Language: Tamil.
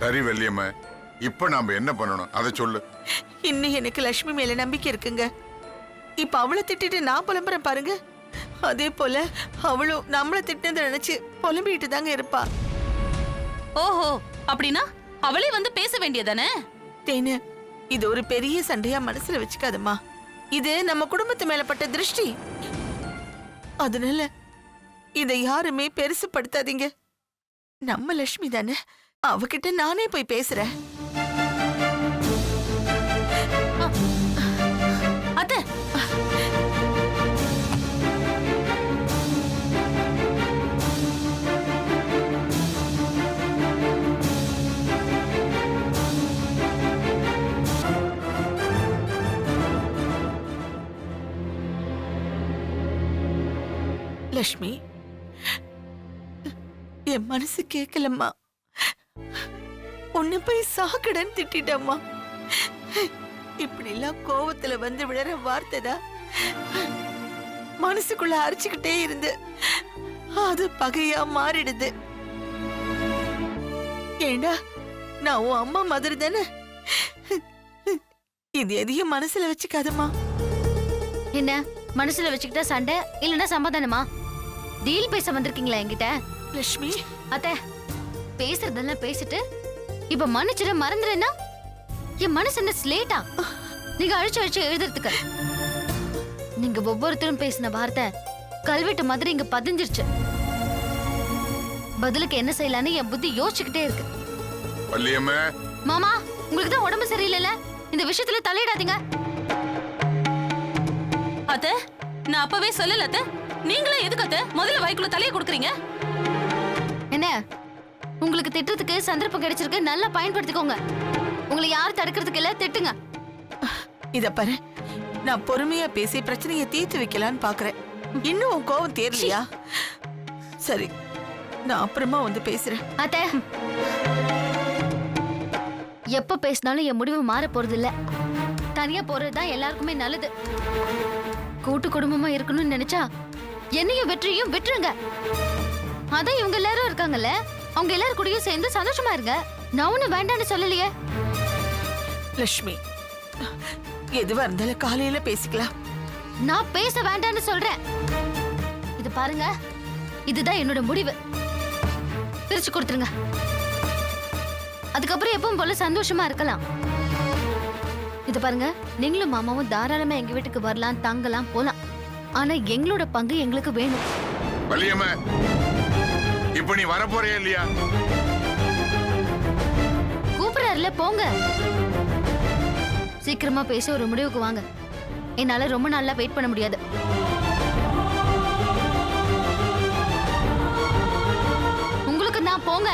சரி வள்ளியம்மா, இப்ப நாம என்ன பண்ணணும் அதை சொல்லு. இன்னும் எனக்கு லட்சுமி மேல நம்பிக்கை இருக்குங்க. இப்ப அவளை திட்டிட்டு நான் புலம்புறேன் பாருங்க. அதே போல அவளும் நம்மள திட்டினதை நினைச்சு புலம்பிட்டு தாங்க இருப்பா. ஓஹோ, அப்படின்னா அவளே வந்து பேச வேண்டியதானே? தேனு, இது ஒரு பெரிய சண்டையா மனசுல வச்சுக்காதம்மா. இது நம்ம குடும்பத்து மேல பட்ட திருஷ்டி. அதனால இதை யாருமே பெருசுப்படுத்தாதீங்க. நம்ம லட்சுமி தானே, அவகிட்ட நானே போய் பேசுறேன். அத்தை, லட்சுமி, என் மனசு கேட்கலம்மா. உன்னை போய் சாக்கடன்னு திட்டம்மா. இப்படி எல்லாம் கோவத்துல வந்து விழற வார்த்தை தான் மனசுக்குள்ள அரைச்சுக்கிட்டே இருந்து அது பகையா மாறிடுது. ஏண்டா, நான் உன் அம்மா மாதிரி தானே. இது எதையும் மனசுல வச்சுக்காதம்மா. என்ன மனசுல வச்சுக்கிட்டா சண்டை இல்லன்னா சமாதானமா? டீல் பேச வந்திருக்கீங்களா என்கிட்ட? லட்சுமி, அத்தை, பேசுறதெல்லாம் பேசிட்டு இப்ப மன்னிச்சிட மறந்துறேன்னா என் மனசு என்ன ஸ்லேட்டா நீங்க அழிச்சு எழுதுறதுக்கு? நீங்க ஒவ்வொருத்தரும் பேசின வார்த்தை கல்வெட்டு மாதிரி இங்க பதிஞ்சிருச்சு. பதிலுக்கு என்ன செய்யலான்னு என் புத்தி யோசிச்சுக்கிட்டே இருக்கு. வள்ளியம்மா, மாமா, உங்களுக்கு தான் உடம்பு சரியில்லைல்ல, இந்த விஷயத்துல தலையிடாதீங்க. அத்தை, நான் அப்பவே சொல்லல அத்தை. நீங்களே எதுக்கு அத்தை முதல்ல வாய்க்குள்ள தலையை கொடுக்குறீங்க? என்ன, உங்களுக்கு திட்டத்துக்கு சந்தர்ப்பம் கிடைச்சிருக்கு, நல்லா பயன்படுத்திக்கோங்க. உங்களை யார் தடுக்கிறதுக்கு இல்ல, திட்டுங்க. இத பாரு, நான் பொறுமையா பேசி பிரச்சனையை தீர்த்து வைக்கலான்னு பாக்குறேன். இன்னும் உன் கோவம் தேரலையா? சரி, நான் அப்புறமா வந்து பேசுறேன். அத்தை, எப்ப பேசினாலும் என் முடிவு மாற போறது இல்ல. தனியா போறதுதான் எல்லாருக்குமே நல்லது. கூட்டு குடும்பமா இருக்கணும்னு நினைச்சா என்னையும் வெற்றியும் விட்டுருங்க. அதான் இவங்க எல்லாரும் இருக்காங்கல்ல, அவங்க எல்லாரும் கூடயும் சேர்ந்து சந்தோஷமா இருங்க. நான் ஒண்ணு வேண்டான்னு சொல்லலையே. லட்சுமி, எதுவா இருந்தாலும் காலையில பேசிக்கலாம். நான் பேச வேண்டான்னு சொல்றேன். இது பாருங்க, இதுதான் என்னோட முடிவு. பிரிச்சு கொடுத்துருங்க. அதுக்கப்புறம் எப்பவும் போல சந்தோஷமா இருக்கலாம். இது பாருங்க, நீங்களும் மாமாவும் தாராளமா எங்க வீட்டுக்கு வரலாம், தங்கலாம், போலாம். ஆனா எங்களோட பங்கு எங்களுக்கு வேணும். வள்ளியம்மா, இப்ப நீ வர போறியா இல்லையா? கூப்பிடுறாருல, போங்க. சீக்கிரமா பேசி ஒரு முடிவுக்கு வாங்க. என்னால ரொம்ப நாளா வெயிட் பண்ண முடியாது. உங்களுக்கு நான் போங்க.